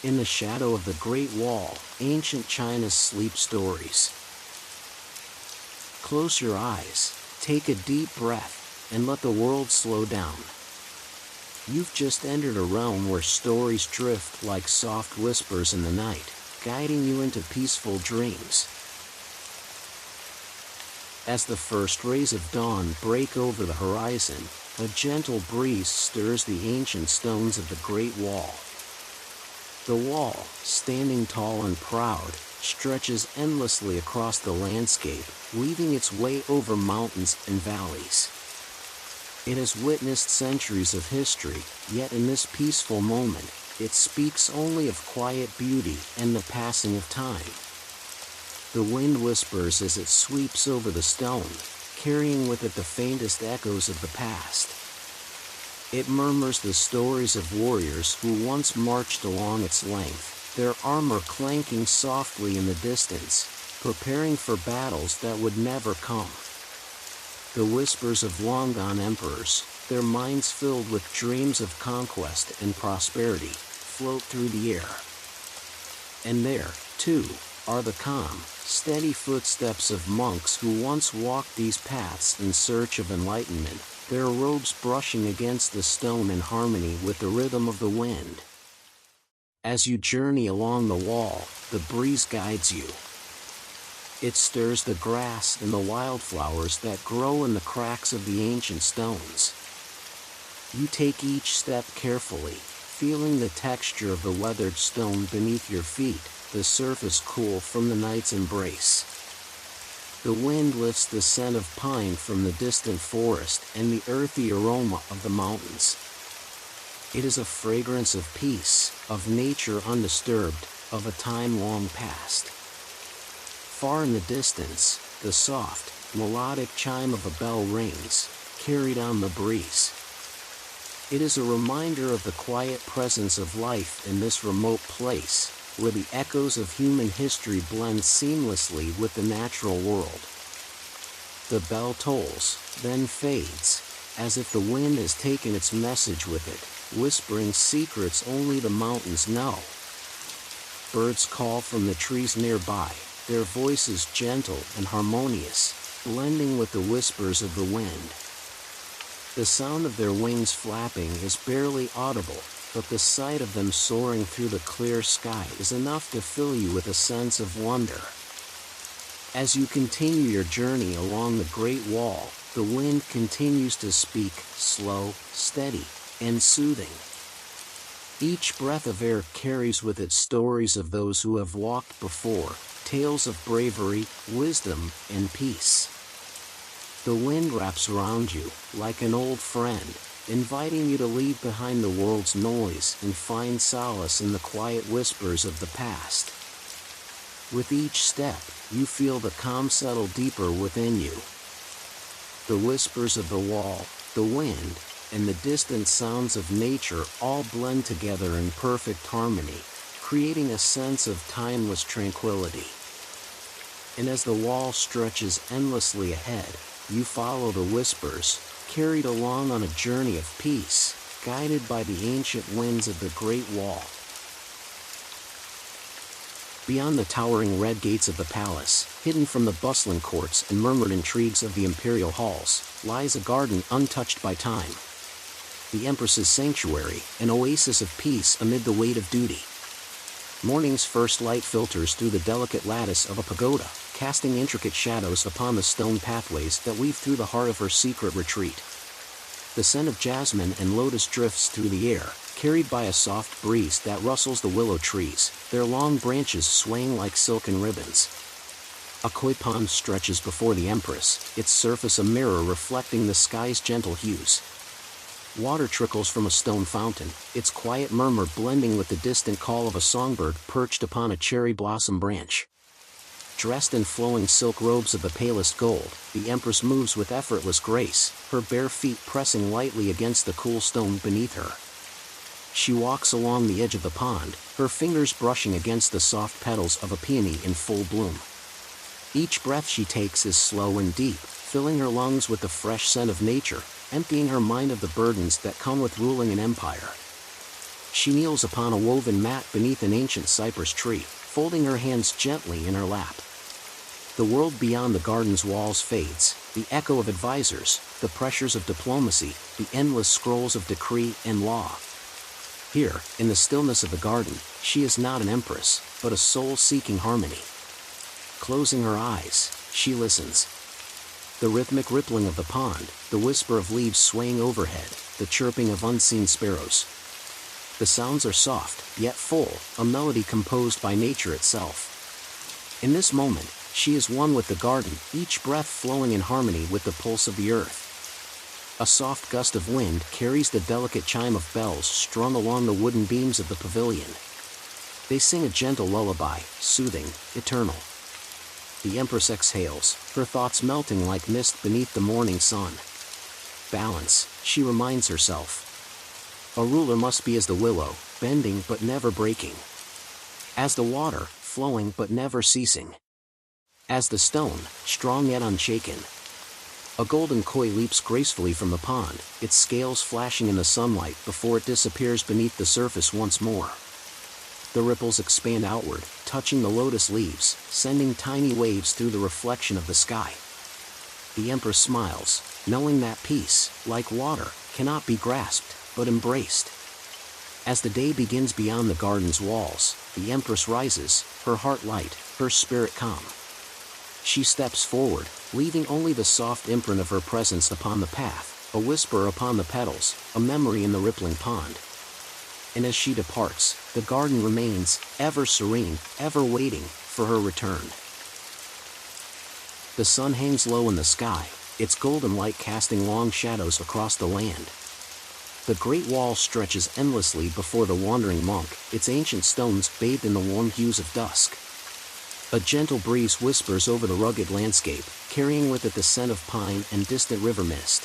In the shadow of the Great Wall, ancient China's sleep stories. Close your eyes, take a deep breath, and let the world slow down. You've just entered a realm where stories drift like soft whispers in the night, guiding you into peaceful dreams. As the first rays of dawn break over the horizon, a gentle breeze stirs the ancient stones of the Great Wall. The wall, standing tall and proud, stretches endlessly across the landscape, weaving its way over mountains and valleys. It has witnessed centuries of history, yet in this peaceful moment, it speaks only of quiet beauty and the passing of time. The wind whispers as it sweeps over the stone, carrying with it the faintest echoes of the past. It murmurs the stories of warriors who once marched along its length, their armor clanking softly in the distance, preparing for battles that would never come. The whispers of long-gone emperors, their minds filled with dreams of conquest and prosperity, float through the air. And there, too, are the calm, steady footsteps of monks who once walked these paths in search of enlightenment, their robes brushing against the stone in harmony with the rhythm of the wind. As you journey along the wall, the breeze guides you. It stirs the grass and the wildflowers that grow in the cracks of the ancient stones. You take each step carefully, feeling the texture of the weathered stone beneath your feet, the surface cool from the night's embrace. The wind lifts the scent of pine from the distant forest and the earthy aroma of the mountains. It is a fragrance of peace, of nature undisturbed, of a time long past. Far in the distance, the soft, melodic chime of a bell rings, carried on the breeze. It is a reminder of the quiet presence of life in this remote place, where the echoes of human history blend seamlessly with the natural world. The bell tolls, then fades, as if the wind has taken its message with it, whispering secrets only the mountains know. Birds call from the trees nearby, their voices gentle and harmonious, blending with the whispers of the wind. The sound of their wings flapping is barely audible, but the sight of them soaring through the clear sky is enough to fill you with a sense of wonder. As you continue your journey along the Great Wall, the wind continues to speak, slow, steady, and soothing. Each breath of air carries with it stories of those who have walked before, tales of bravery, wisdom, and peace. The wind wraps around you, like an old friend, inviting you to leave behind the world's noise and find solace in the quiet whispers of the past. With each step, you feel the calm settle deeper within you. The whispers of the wall, the wind, and the distant sounds of nature all blend together in perfect harmony, creating a sense of timeless tranquility. And as the wall stretches endlessly ahead, you follow the whispers, carried along on a journey of peace, guided by the ancient winds of the Great Wall. Beyond the towering red gates of the palace, hidden from the bustling courts and murmured intrigues of the imperial halls, lies a garden untouched by time. The Empress's sanctuary, an oasis of peace amid the weight of duty. Morning's first light filters through the delicate lattice of a pagoda, casting intricate shadows upon the stone pathways that weave through the heart of her secret retreat. The scent of jasmine and lotus drifts through the air, carried by a soft breeze that rustles the willow trees, their long branches swaying like silken ribbons. A koi pond stretches before the Empress, its surface a mirror reflecting the sky's gentle hues. Water trickles from a stone fountain, its quiet murmur blending with the distant call of a songbird perched upon a cherry blossom branch. Dressed in flowing silk robes of the palest gold, the Empress moves with effortless grace, her bare feet pressing lightly against the cool stone beneath her. She walks along the edge of the pond, her fingers brushing against the soft petals of a peony in full bloom. Each breath she takes is slow and deep, filling her lungs with the fresh scent of nature, emptying her mind of the burdens that come with ruling an empire. She kneels upon a woven mat beneath an ancient cypress tree, folding her hands gently in her lap. The world beyond the garden's walls fades, the echo of advisors, the pressures of diplomacy, the endless scrolls of decree and law. Here, in the stillness of the garden, she is not an empress, but a soul seeking harmony. Closing her eyes, she listens. The rhythmic rippling of the pond, the whisper of leaves swaying overhead, the chirping of unseen sparrows. The sounds are soft, yet full, a melody composed by nature itself. In this moment, she is one with the garden, each breath flowing in harmony with the pulse of the earth. A soft gust of wind carries the delicate chime of bells strung along the wooden beams of the pavilion. They sing a gentle lullaby, soothing, eternal. The Empress exhales, her thoughts melting like mist beneath the morning sun. Balance, she reminds herself. A ruler must be as the willow, bending but never breaking. As the water, flowing but never ceasing. As the stone, strong yet unshaken. A golden koi leaps gracefully from the pond, its scales flashing in the sunlight before it disappears beneath the surface once more. The ripples expand outward, touching the lotus leaves, sending tiny waves through the reflection of the sky. The Empress smiles, knowing that peace, like water, cannot be grasped, but embraced. As the day begins beyond the garden's walls, the Empress rises, her heart light, her spirit calm. She steps forward, leaving only the soft imprint of her presence upon the path, a whisper upon the petals, a memory in the rippling pond. And as she departs, the garden remains, ever serene, ever waiting, for her return. The sun hangs low in the sky, its golden light casting long shadows across the land. The great wall stretches endlessly before the wandering monk, its ancient stones bathed in the warm hues of dusk. A gentle breeze whispers over the rugged landscape, carrying with it the scent of pine and distant river mist.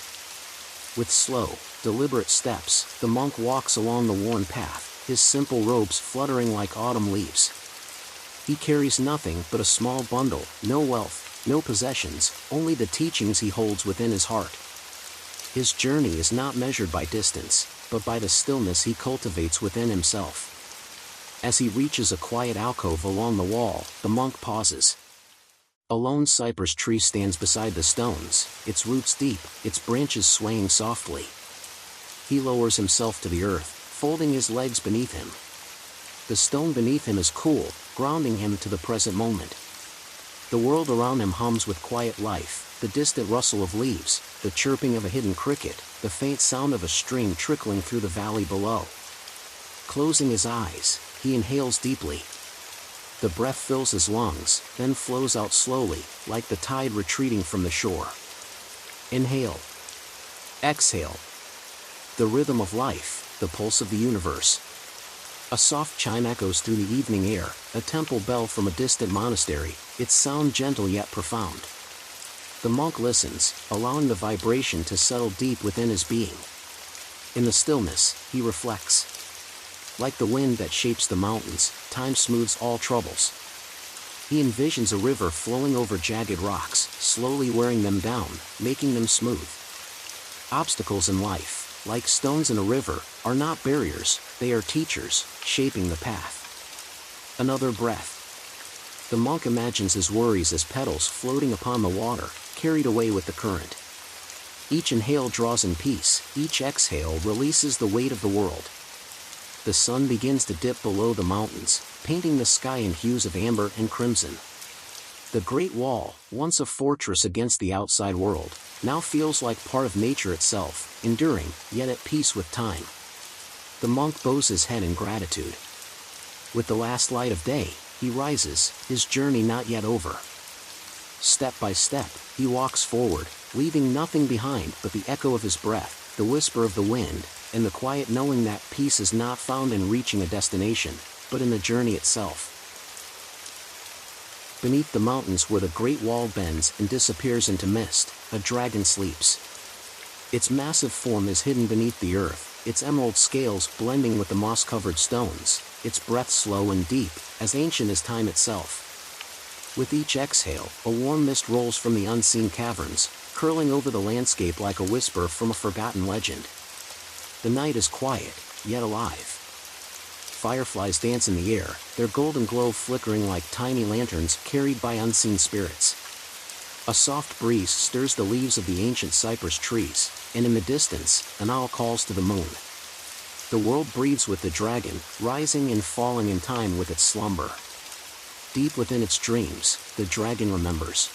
With slow, deliberate steps, the monk walks along the worn path, his simple robes fluttering like autumn leaves. He carries nothing but a small bundle, no wealth, no possessions, only the teachings he holds within his heart. His journey is not measured by distance, but by the stillness he cultivates within himself. As he reaches a quiet alcove along the wall, the monk pauses. A lone cypress tree stands beside the stones, its roots deep, its branches swaying softly. He lowers himself to the earth, folding his legs beneath him. The stone beneath him is cool, grounding him to the present moment. The world around him hums with quiet life, the distant rustle of leaves, the chirping of a hidden cricket, the faint sound of a stream trickling through the valley below. Closing his eyes, he inhales deeply. The breath fills his lungs, then flows out slowly, like the tide retreating from the shore. Inhale. Exhale. The rhythm of life, the pulse of the universe. A soft chime echoes through the evening air, a temple bell from a distant monastery, its sound gentle yet profound. The monk listens, allowing the vibration to settle deep within his being. In the stillness, he reflects. Like the wind that shapes the mountains, time smooths all troubles. He envisions a river flowing over jagged rocks, slowly wearing them down, making them smooth. Obstacles in life, like stones in a river, are not barriers, they are teachers, shaping the path. Another breath. The monk imagines his worries as petals floating upon the water, carried away with the current. Each inhale draws in peace, each exhale releases the weight of the world. The sun begins to dip below the mountains, painting the sky in hues of amber and crimson. The Great Wall, once a fortress against the outside world, now feels like part of nature itself, enduring, yet at peace with time. The monk bows his head in gratitude. With the last light of day, he rises, his journey not yet over. Step by step, he walks forward, leaving nothing behind but the echo of his breath, the whisper of the wind, and the quiet knowing that peace is not found in reaching a destination, but in the journey itself. Beneath the mountains where the Great Wall bends and disappears into mist, a dragon sleeps. Its massive form is hidden beneath the earth, its emerald scales blending with the moss-covered stones, its breath slow and deep, as ancient as time itself. With each exhale, a warm mist rolls from the unseen caverns, curling over the landscape like a whisper from a forgotten legend. The night is quiet, yet alive. fireflies dance in the air, their golden glow flickering like tiny lanterns carried by unseen spirits. A soft breeze stirs the leaves of the ancient cypress trees, and in the distance, an owl calls to the moon. The world breathes with the dragon, rising and falling in time with its slumber. Deep within its dreams, the dragon remembers.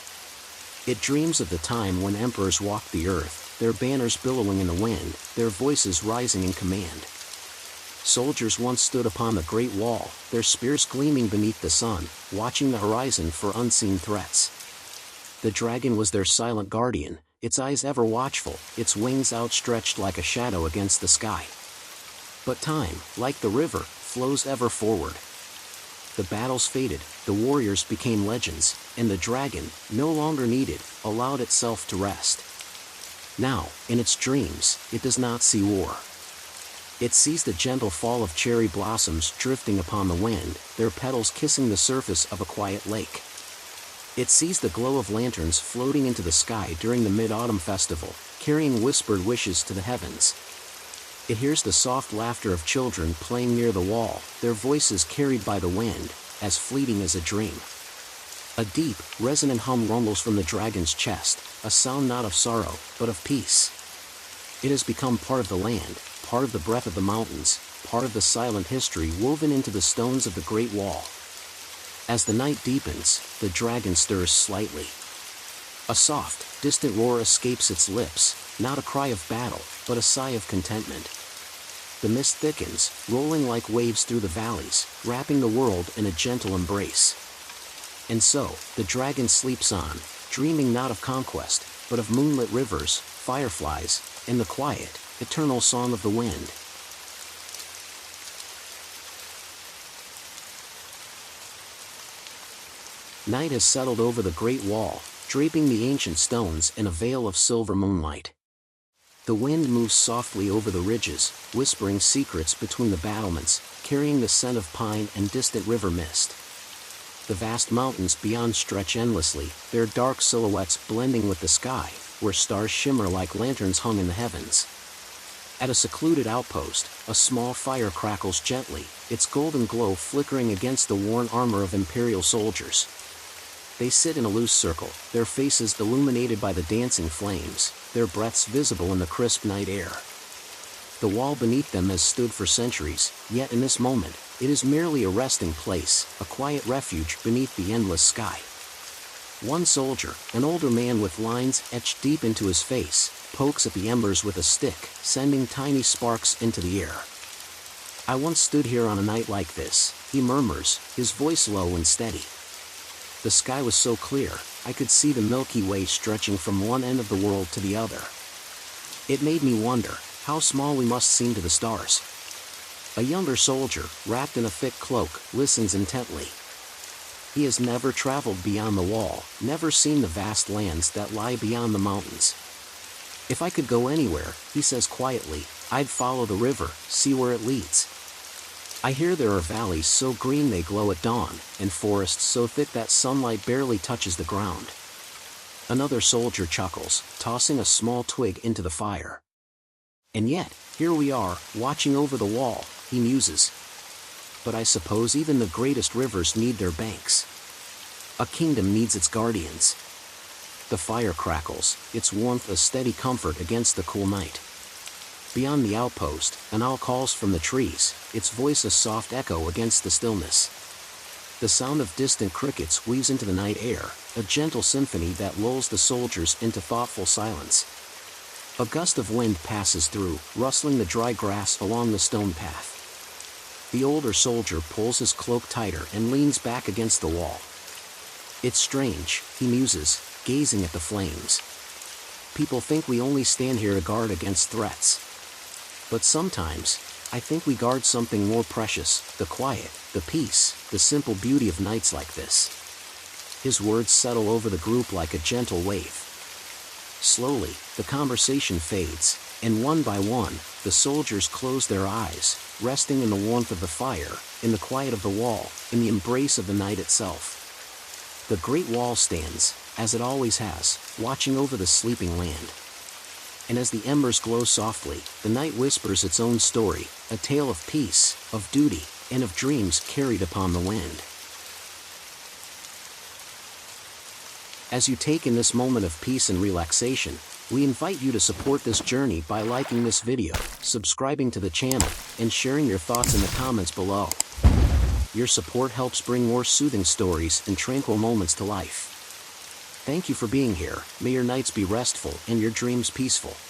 It dreams of the time when emperors walked the earth, their banners billowing in the wind, their voices rising in command. Soldiers once stood upon the great wall, their spears gleaming beneath the sun, watching the horizon for unseen threats. The dragon was their silent guardian, its eyes ever watchful, its wings outstretched like a shadow against the sky. But time, like the river, flows ever forward. The battles faded, the warriors became legends, and the dragon, no longer needed, allowed itself to rest. Now, in its dreams, it does not see war. It sees the gentle fall of cherry blossoms drifting upon the wind, their petals kissing the surface of a quiet lake. It sees the glow of lanterns floating into the sky during the Mid-Autumn Festival, carrying whispered wishes to the heavens. It hears the soft laughter of children playing near the wall, their voices carried by the wind, as fleeting as a dream. A deep, resonant hum rumbles from the dragon's chest, a sound not of sorrow, but of peace. It has become part of the land, part of the breath of the mountains, part of the silent history woven into the stones of the Great Wall. As the night deepens, the dragon stirs slightly. A soft, distant roar escapes its lips, not a cry of battle, but a sigh of contentment. The mist thickens, rolling like waves through the valleys, wrapping the world in a gentle embrace. And so, the dragon sleeps on, dreaming not of conquest, but of moonlit rivers, fireflies, and the quiet, eternal song of the wind. Night has settled over the Great Wall, draping the ancient stones in a veil of silver moonlight. The wind moves softly over the ridges, whispering secrets between the battlements, carrying the scent of pine and distant river mist. The vast mountains beyond stretch endlessly, their dark silhouettes blending with the sky, where stars shimmer like lanterns hung in the heavens. At a secluded outpost, a small fire crackles gently, its golden glow flickering against the worn armor of imperial soldiers. They sit in a loose circle, their faces illuminated by the dancing flames, their breaths visible in the crisp night air. The wall beneath them has stood for centuries, yet in this moment, it is merely a resting place, a quiet refuge beneath the endless sky. One soldier, an older man with lines etched deep into his face, pokes at the embers with a stick, sending tiny sparks into the air. "I once stood here on a night like this," he murmurs, his voice low and steady. The sky was so clear, I could see the Milky Way stretching from one end of the world to the other. It made me wonder how small we must seem to the stars. A younger soldier, wrapped in a thick cloak, listens intently. He has never traveled beyond the wall, never seen the vast lands that lie beyond the mountains. "If I could go anywhere," he says quietly, "I'd follow the river, see where it leads. I hear there are valleys so green they glow at dawn, and forests so thick that sunlight barely touches the ground." Another soldier chuckles, tossing a small twig into the fire. "And yet, here we are, watching over the wall," he muses. "But I suppose even the greatest rivers need their banks. A kingdom needs its guardians." The fire crackles, its warmth a steady comfort against the cool night. Beyond the outpost, an owl calls from the trees, its voice a soft echo against the stillness. The sound of distant crickets weaves into the night air, a gentle symphony that lulls the soldiers into thoughtful silence. A gust of wind passes through, rustling the dry grass along the stone path. The older soldier pulls his cloak tighter and leans back against the wall. "It's strange," he muses, gazing at the flames. "People think we only stand here to guard against threats. But sometimes, I think we guard something more precious, the quiet, the peace, the simple beauty of nights like this." His words settle over the group like a gentle wave. Slowly, the conversation fades, and one by one, the soldiers close their eyes, resting in the warmth of the fire, in the quiet of the wall, in the embrace of the night itself. The Great Wall stands, as it always has, watching over the sleeping land. And as the embers glow softly, the night whispers its own story, a tale of peace, of duty, and of dreams carried upon the wind. As you take in this moment of peace and relaxation, we invite you to support this journey by liking this video, subscribing to the channel, and sharing your thoughts in the comments below. Your support helps bring more soothing stories and tranquil moments to life. Thank you for being here. May your nights be restful and your dreams peaceful.